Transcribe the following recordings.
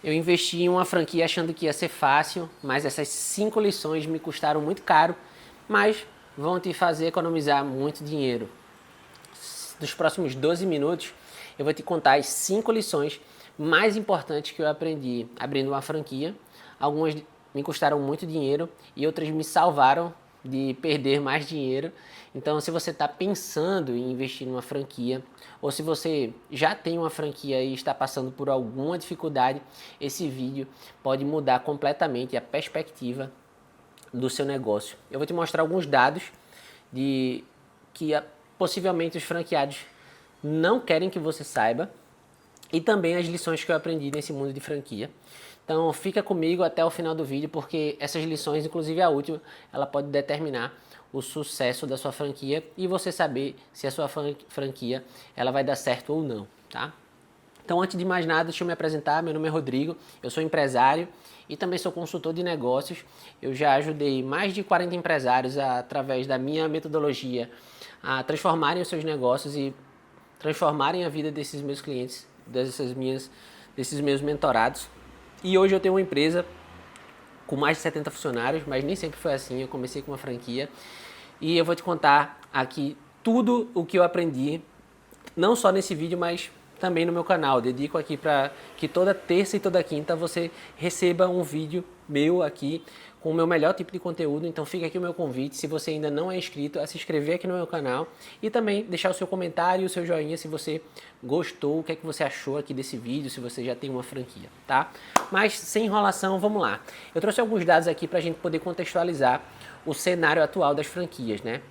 Eu investi em uma franquia achando que ia ser fácil, mas essas 5 lições me custaram muito caro, mas vão te fazer economizar muito dinheiro. Nos próximos 12 minutos, eu vou te contar as 5 lições mais importantes que eu aprendi abrindo uma franquia. Algumas me custaram muito dinheiro e outras me salvaram de perder mais dinheiro. Então, se você está pensando em investir numa franquia, ou se você já tem uma franquia e está passando por alguma dificuldade, esse vídeo pode mudar completamente a perspectiva do seu negócio. Eu vou te mostrar alguns dados de que possivelmente os franqueados não querem que você saiba e também as lições que eu aprendi nesse mundo de franquia. Então fica comigo até o final do vídeo, porque essas lições, inclusive a última, ela pode determinar o sucesso da sua franquia e você saber se a sua franquia ela vai dar certo ou não, tá? Então, antes de mais nada, deixa eu me apresentar. Meu nome é Rodrigo, eu sou empresário e também sou consultor de negócios. Eu já ajudei mais de 40 empresários através da minha metodologia a transformarem os seus negócios e transformarem a vida desses meus clientes, desses meus mentorados. E hoje eu tenho uma empresa com mais de 70 funcionários, mas nem sempre foi assim. Eu comecei com uma franquia e eu vou te contar aqui tudo o que eu aprendi, não só nesse vídeo, mas também no meu canal. Dedico aqui para que toda terça e toda quinta você receba um vídeo meu aqui com o meu melhor tipo de conteúdo. Então fica aqui o meu convite, se você ainda não é inscrito, a se inscrever aqui no meu canal e também deixar o seu comentário e o seu joinha se você gostou, o que é que você achou aqui desse vídeo, se você já tem uma franquia, tá? Mas sem enrolação, vamos lá. Eu trouxe alguns dados aqui para a gente poder contextualizar o cenário atual das franquias, né?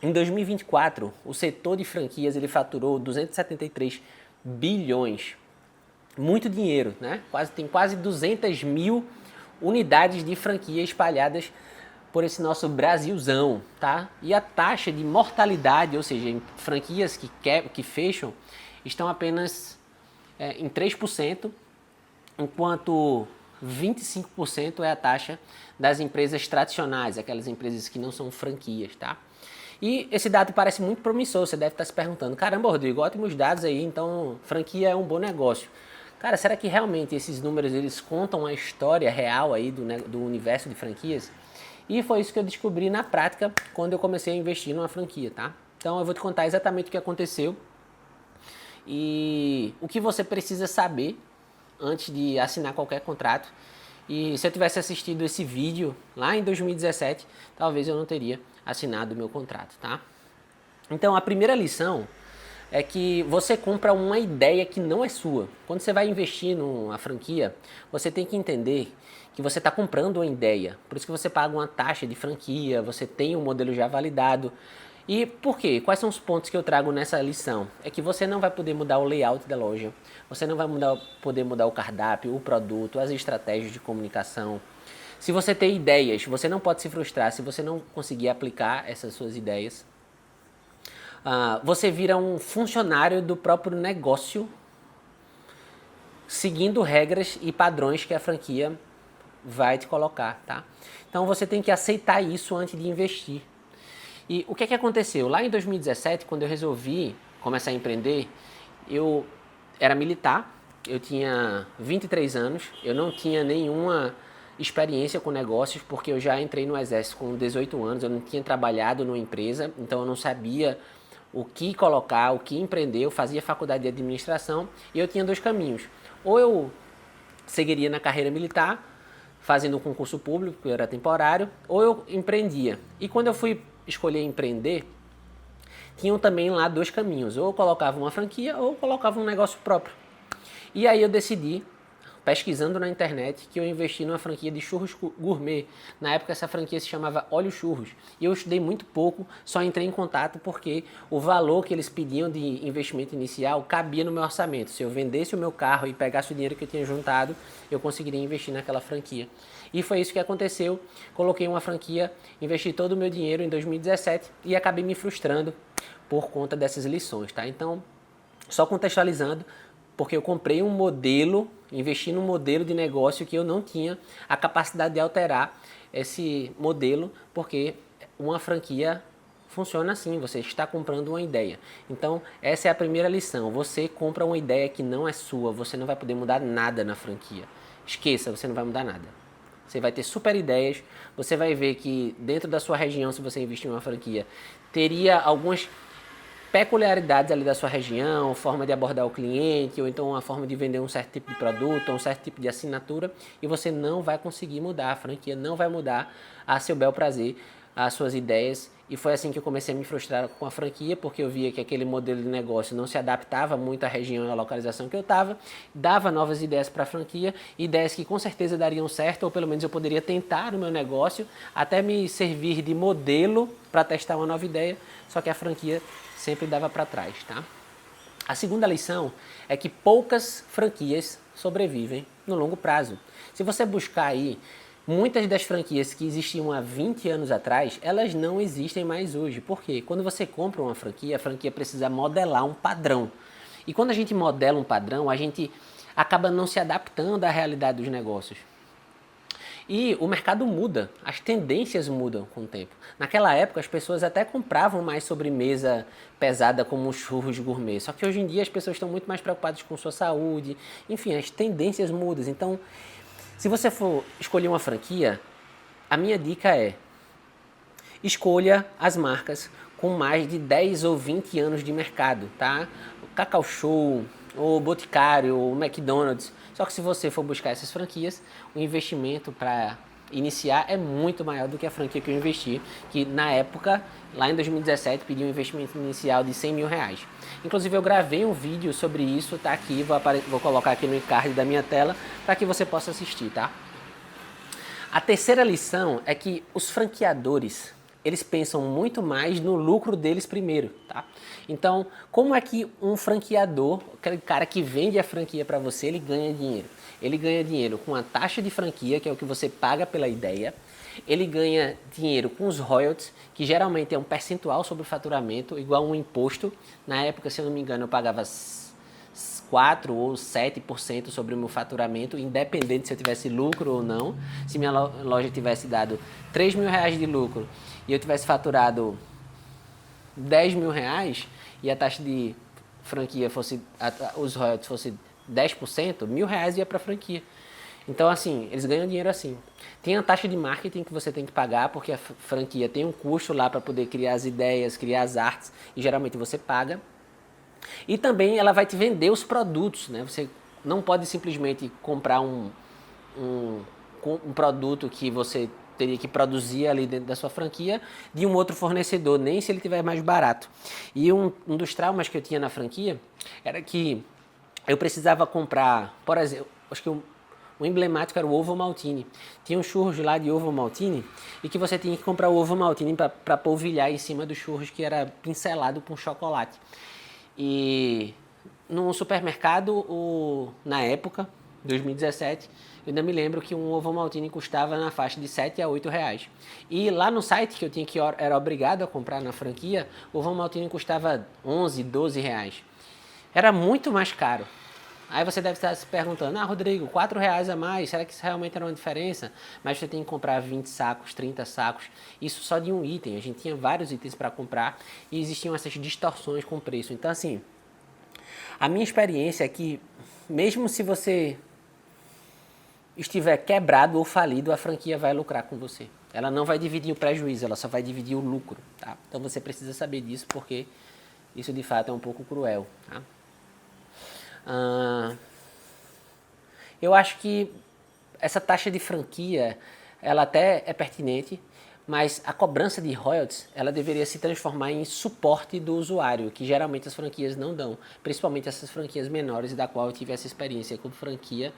Em 2024, o setor de franquias ele faturou 273 bilhões. Muito dinheiro, né? Tem quase 200 mil unidades de franquia espalhadas por esse nosso Brasilzão, tá? E a taxa de mortalidade, ou seja, em franquias que fecham, estão apenas em 3%, enquanto 25% é a taxa das empresas tradicionais, aquelas empresas que não são franquias, tá? E esse dado parece muito promissor, você deve estar se perguntando, caramba, Rodrigo, ótimos dados aí, então franquia é um bom negócio. Cara, será que realmente esses números eles contam a história real aí do universo de franquias? E foi isso que eu descobri na prática quando eu comecei a investir numa franquia, tá? Então eu vou te contar exatamente o que aconteceu e o que você precisa saber antes de assinar qualquer contrato. E se eu tivesse assistido esse vídeo lá em 2017, talvez eu não teria assinado o meu contrato, tá? Então a primeira lição é que você compra uma ideia que não é sua. Quando você vai investir numa franquia, você tem que entender que você está comprando uma ideia. Por isso que você paga uma taxa de franquia, você tem um modelo já validado. E por quê? Quais são os pontos que eu trago nessa lição? É que você não vai poder mudar o layout da loja, você não vai poder mudar o cardápio, o produto, as estratégias de comunicação. Se você tem ideias, você não pode se frustrar se você não conseguir aplicar essas suas ideias. Você vira um funcionário do próprio negócio, seguindo regras e padrões que a franquia vai te colocar, tá? Então você tem que aceitar isso antes de investir. E o que é que aconteceu? Lá em 2017, quando eu resolvi começar a empreender, eu era militar, eu tinha 23 anos, eu não tinha nenhuma experiência com negócios, porque eu já entrei no exército com 18 anos, eu não tinha trabalhado numa empresa, então eu não sabia o que colocar, o que empreender. Eu fazia faculdade de administração e eu tinha dois caminhos. Ou eu seguiria na carreira militar, fazendo um concurso público, que era temporário, ou eu empreendia. E quando eu fui escolher empreender, tinham também lá dois caminhos. Ou eu colocava uma franquia, ou eu colocava um negócio próprio. E aí eu decidi, pesquisando na internet, que eu investi numa franquia de churros gourmet. Na época essa franquia se chamava Olho Churros. E eu estudei muito pouco, só entrei em contato porque o valor que eles pediam de investimento inicial cabia no meu orçamento. Se eu vendesse o meu carro e pegasse o dinheiro que eu tinha juntado, eu conseguiria investir naquela franquia. E foi isso que aconteceu. Coloquei uma franquia, investi todo o meu dinheiro em 2017 e acabei me frustrando por conta dessas lições, tá? Então, só contextualizando, porque eu comprei um modelo, investi num modelo de negócio que eu não tinha a capacidade de alterar esse modelo, porque uma franquia funciona assim, você está comprando uma ideia. Então, essa é a primeira lição. Você compra uma ideia que não é sua, você não vai poder mudar nada na franquia. Esqueça, você não vai mudar nada. Você vai ter super ideias, você vai ver que dentro da sua região, se você investir em uma franquia, teria algumas peculiaridades ali da sua região, forma de abordar o cliente, ou então uma forma de vender um certo tipo de produto, ou um certo tipo de assinatura, e você não vai conseguir mudar, a franquia não vai mudar a seu bel prazer as suas ideias. E foi assim que eu comecei a me frustrar com a franquia, porque eu via que aquele modelo de negócio não se adaptava muito à região e à localização que eu estava, dava novas ideias para a franquia, ideias que com certeza dariam certo, ou pelo menos eu poderia tentar no meu negócio, até me servir de modelo para testar uma nova ideia, só que a franquia sempre dava para trás, tá? A segunda lição é que poucas franquias sobrevivem no longo prazo. Se você buscar aí, muitas das franquias que existiam há 20 anos atrás, elas não existem mais hoje. Por quê? Quando você compra uma franquia, a franquia precisa modelar um padrão. E quando a gente modela um padrão, a gente acaba não se adaptando à realidade dos negócios. E o mercado muda, as tendências mudam com o tempo. Naquela época, as pessoas até compravam mais sobremesa pesada como churros gourmet. Só que hoje em dia as pessoas estão muito mais preocupadas com sua saúde. Enfim, as tendências mudam. Então, se você for escolher uma franquia, a minha dica é: escolha as marcas com mais de 10 ou 20 anos de mercado, tá? O Cacau Show, o Boticário, o McDonald's. Só que se você for buscar essas franquias, o investimento para iniciar é muito maior do que a franquia que eu investi, que na época, lá em 2017, pedi um investimento inicial de 100 mil reais. Inclusive eu gravei um vídeo sobre isso, tá aqui, vou colocar aqui no card da minha tela, para que você possa assistir, tá? A terceira lição é que os franqueadores, eles pensam muito mais no lucro deles primeiro, tá? Então, como é que um franqueador, aquele cara que vende a franquia para você, ele ganha dinheiro? Ele ganha dinheiro com a taxa de franquia, que é o que você paga pela ideia. Ele ganha dinheiro com os royalties, que geralmente é um percentual sobre o faturamento, igual um imposto. Na época, se eu não me engano, eu pagava 4 ou 7% sobre o meu faturamento, independente se eu tivesse lucro ou não. Se minha loja tivesse dado 3 mil reais de lucro e eu tivesse faturado 10 mil reais e a taxa de franquia fosse, os royalties fosse 10%, R$ 1.000 ia para a franquia. Então, assim, eles ganham dinheiro assim. Tem a taxa de marketing que você tem que pagar, porque a franquia tem um custo lá para poder criar as ideias, criar as artes, e geralmente você paga. E também ela vai te vender os produtos, né? Você não pode simplesmente comprar um produto que você teria que produzir ali dentro da sua franquia de um outro fornecedor, nem se ele tiver mais barato. E um dos traumas que eu tinha na franquia era que eu precisava comprar, por exemplo, acho que o emblemático era o ovo maltine. Tinha um churros lá de ovo maltine e que você tinha que comprar o ovo maltine para polvilhar em cima dos churros, que era pincelado com chocolate. E no supermercado, na época, 2017, eu ainda me lembro que um ovo maltine custava na faixa de 7 a 8 reais. E lá no site que eu tinha que era obrigado a comprar na franquia, o ovo maltine custava 11, 12 reais. Era muito mais caro. Aí você deve estar se perguntando: Rodrigo, 4 reais a mais, será que isso realmente era uma diferença? Mas você tem que comprar 20 sacos, 30 sacos, isso só de um item. A gente tinha vários itens para comprar e existiam essas distorções com o preço. Então, assim, a minha experiência é que, mesmo se você estiver quebrado ou falido, a franquia vai lucrar com você. Ela não vai dividir o prejuízo, ela só vai dividir o lucro, tá? Então você precisa saber disso, porque isso de fato é um pouco cruel, tá? Eu acho que essa taxa de franquia, ela até é pertinente, mas a cobrança de royalties, ela deveria se transformar em suporte do usuário, que geralmente as franquias não dão, principalmente essas franquias menores, da qual eu tive essa experiência com franquia,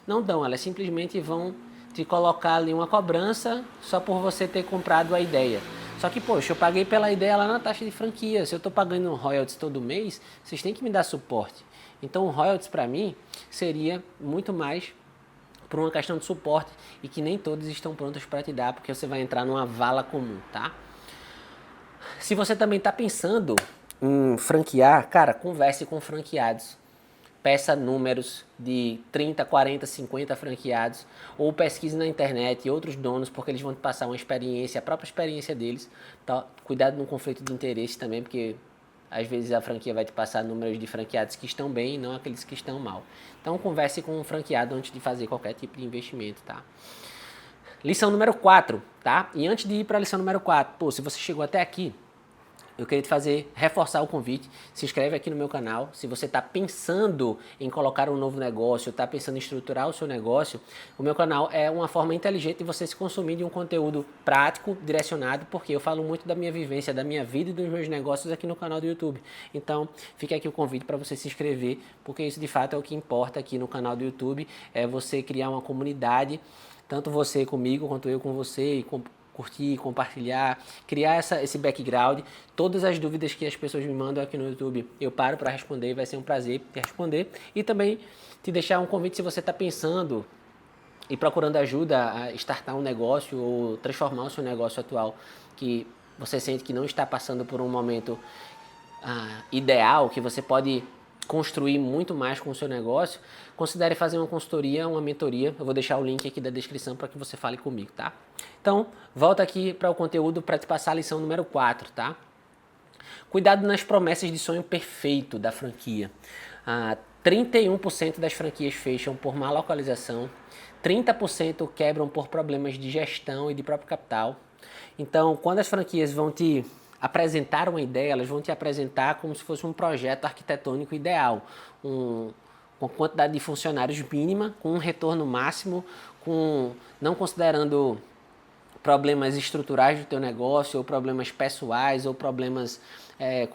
não dão, elas simplesmente vão te colocar ali uma cobrança só por você ter comprado a ideia. Só que, poxa, eu paguei pela ideia lá na taxa de franquia, se eu estou pagando royalties todo mês, vocês têm que me dar suporte. Então, o royalties para mim seria muito mais por uma questão de suporte e que nem todos estão prontos para te dar, porque você vai entrar numa vala comum, tá? Se você também está pensando em franquear, cara, converse com franqueados. peça números de 30, 40, 50 franqueados, ou pesquise na internet e outros donos, porque eles vão te passar uma experiência, a própria experiência deles. Tá? Cuidado no conflito de interesse também, porque às vezes a franquia vai te passar números de franqueados que estão bem e não aqueles que estão mal. Então converse com um franqueado antes de fazer qualquer tipo de investimento, tá? Lição número 4, tá? E antes de ir para a lição número 4, se você chegou até aqui, eu queria te reforçar o convite, se inscreve aqui no meu canal. Se você está pensando em colocar um novo negócio, está pensando em estruturar o seu negócio, o meu canal é uma forma inteligente de você se consumir de um conteúdo prático, direcionado, porque eu falo muito da minha vivência, da minha vida e dos meus negócios aqui no canal do YouTube. Então, fica aqui o convite para você se inscrever, porque isso de fato é o que importa aqui no canal do YouTube, é você criar uma comunidade, tanto você comigo, quanto eu com você, e curtir, compartilhar, criar esse background. Todas as dúvidas que as pessoas me mandam aqui no YouTube, eu paro para responder, vai ser um prazer te responder. E também te deixar um convite se você está pensando e procurando ajuda a startar um negócio ou transformar o seu negócio atual, que você sente que não está passando por um momento ideal, que você pode construir muito mais com o seu negócio, considere fazer uma consultoria, uma mentoria. Eu vou deixar o link aqui da descrição para que você fale comigo, tá? Então, volta aqui para o conteúdo para te passar a lição número 4, tá? Cuidado nas promessas de sonho perfeito da franquia. 31% das franquias fecham por má localização, 30% quebram por problemas de gestão e de próprio capital. Então, quando as franquias vão te apresentar uma ideia, elas vão te apresentar como se fosse um projeto arquitetônico ideal, com quantidade de funcionários mínima, com um retorno máximo, não considerando problemas estruturais do teu negócio, ou problemas pessoais, ou problemas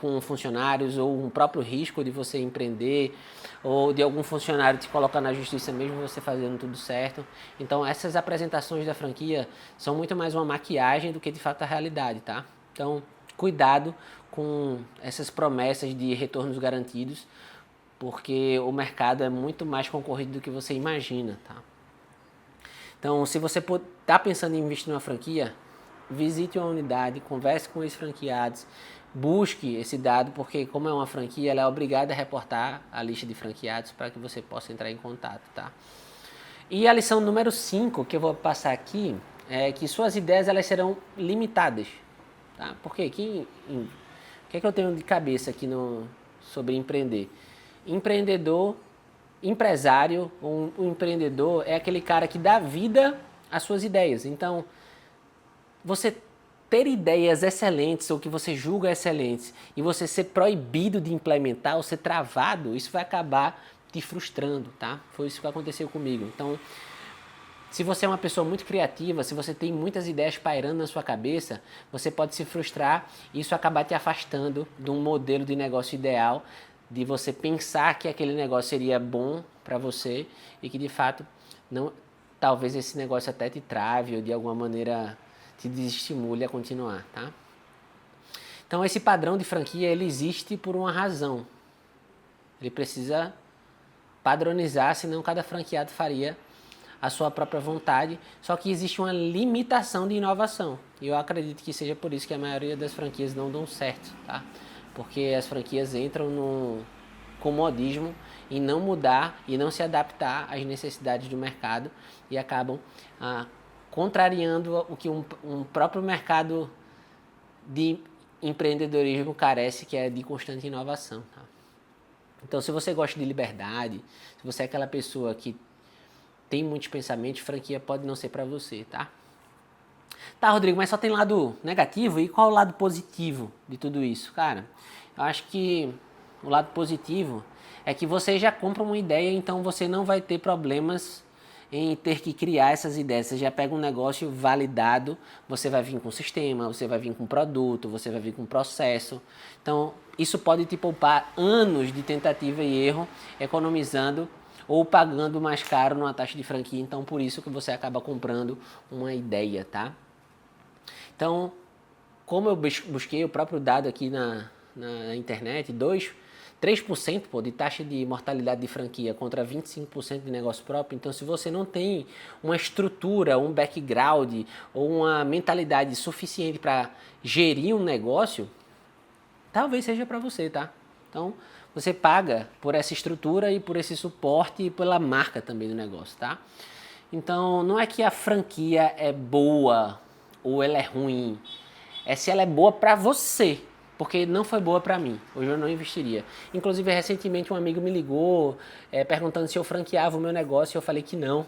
com funcionários, ou um próprio risco de você empreender, ou de algum funcionário te colocar na justiça mesmo você fazendo tudo certo. Então essas apresentações da franquia são muito mais uma maquiagem do que de fato a realidade, tá? Então cuidado com essas promessas de retornos garantidos, porque o mercado é muito mais concorrido do que você imagina, tá? Então, se você está pensando em investir numa franquia, visite uma unidade, converse com os franqueados, busque esse dado, porque como é uma franquia, ela é obrigada a reportar a lista de franqueados para que você possa entrar em contato, tá? E a lição número 5 que eu vou passar aqui é que suas ideias elas serão limitadas. Tá? Por quê? O que é que eu tenho de cabeça aqui sobre empreender? Empresário, um empreendedor é aquele cara que dá vida às suas ideias. Então, você ter ideias excelentes ou que você julga excelentes e você ser proibido de implementar ou ser travado, isso vai acabar te frustrando, tá? Foi isso que aconteceu comigo. Então, se você é uma pessoa muito criativa, se você tem muitas ideias pairando na sua cabeça, você pode se frustrar e isso acabar te afastando de um modelo de negócio ideal, de você pensar que aquele negócio seria bom para você e que de fato não, talvez esse negócio até te trave ou de alguma maneira te desestimule a continuar, tá? Então esse padrão de franquia ele existe por uma razão. Ele precisa padronizar, senão cada franqueado faria a sua própria vontade, só que existe uma limitação de inovação. E eu acredito que seja por isso que a maioria das franquias não dão certo, tá? Porque as franquias entram no comodismo em não mudar e não se adaptar às necessidades do mercado e acabam contrariando o que um próprio mercado de empreendedorismo carece, que é de constante inovação, tá? Então, se você gosta de liberdade, se você é aquela pessoa que tem muitos pensamentos, franquia pode não ser para você, tá? Tá, Rodrigo, mas só tem lado negativo? E qual o lado positivo de tudo isso? Cara, eu acho que o lado positivo é que você já compra uma ideia, então você não vai ter problemas em ter que criar essas ideias. Você já pega um negócio validado, você vai vir com sistema, você vai vir com produto, você vai vir com processo. Então, isso pode te poupar anos de tentativa e erro, economizando ou pagando mais caro numa taxa de franquia. Então, por isso que você acaba comprando uma ideia, tá? Então, como eu busquei o próprio dado aqui na internet, 3% de taxa de mortalidade de franquia contra 25% de negócio próprio. Então, se você não tem uma estrutura, um background ou uma mentalidade suficiente para gerir um negócio, talvez seja para você, tá? Então, você paga por essa estrutura e por esse suporte e pela marca também do negócio, tá? Então, não é que a franquia é boa ou ela é ruim, é se ela é boa para você, porque não foi boa para mim. Hoje eu não investiria. Inclusive, recentemente um amigo me ligou perguntando se eu franqueava o meu negócio e eu falei que não,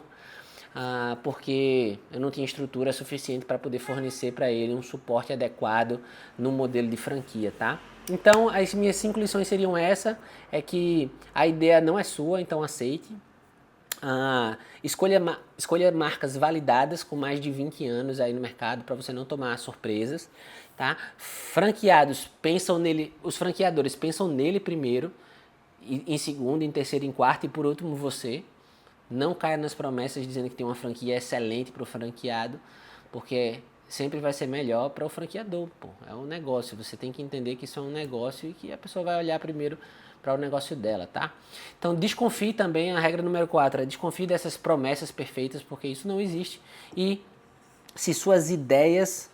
porque eu não tinha estrutura suficiente para poder fornecer para ele um suporte adequado no modelo de franquia, tá? Então, as minhas 5 lições seriam essa, é que a ideia não é sua, então aceite. Escolha marcas validadas com mais de 20 anos aí no mercado para você não tomar surpresas, tá? Os franqueadores pensam nele primeiro, em segundo, em terceiro, em quarto e por último você. Não caia nas promessas dizendo que tem uma franquia excelente para o franqueado, porque sempre vai ser melhor para o franqueador, pô. É um negócio, você tem que entender que isso é um negócio e que a pessoa vai olhar primeiro para o negócio dela, tá? Então desconfie também, a regra número 4 é desconfie dessas promessas perfeitas, porque isso não existe. E se suas ideias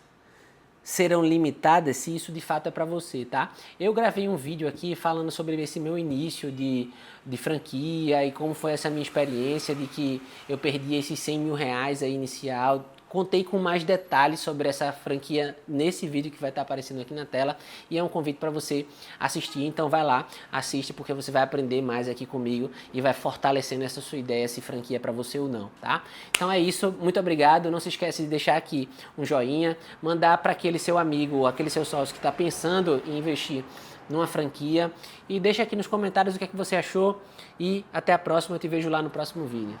serão limitadas, se isso de fato é para você, tá? Eu gravei um vídeo aqui falando sobre esse meu início de franquia e como foi essa minha experiência de que eu perdi esses 100 mil reais aí inicial. Contei com mais detalhes sobre essa franquia nesse vídeo que vai estar aparecendo aqui na tela e é um convite para você assistir, então vai lá, assiste porque você vai aprender mais aqui comigo e vai fortalecendo essa sua ideia se franquia é para você ou não, tá? Então é isso, muito obrigado, não se esquece de deixar aqui um joinha, mandar para aquele seu amigo, aquele seu sócio que está pensando em investir numa franquia e deixa aqui nos comentários o que é que você achou e até a próxima, eu te vejo lá no próximo vídeo.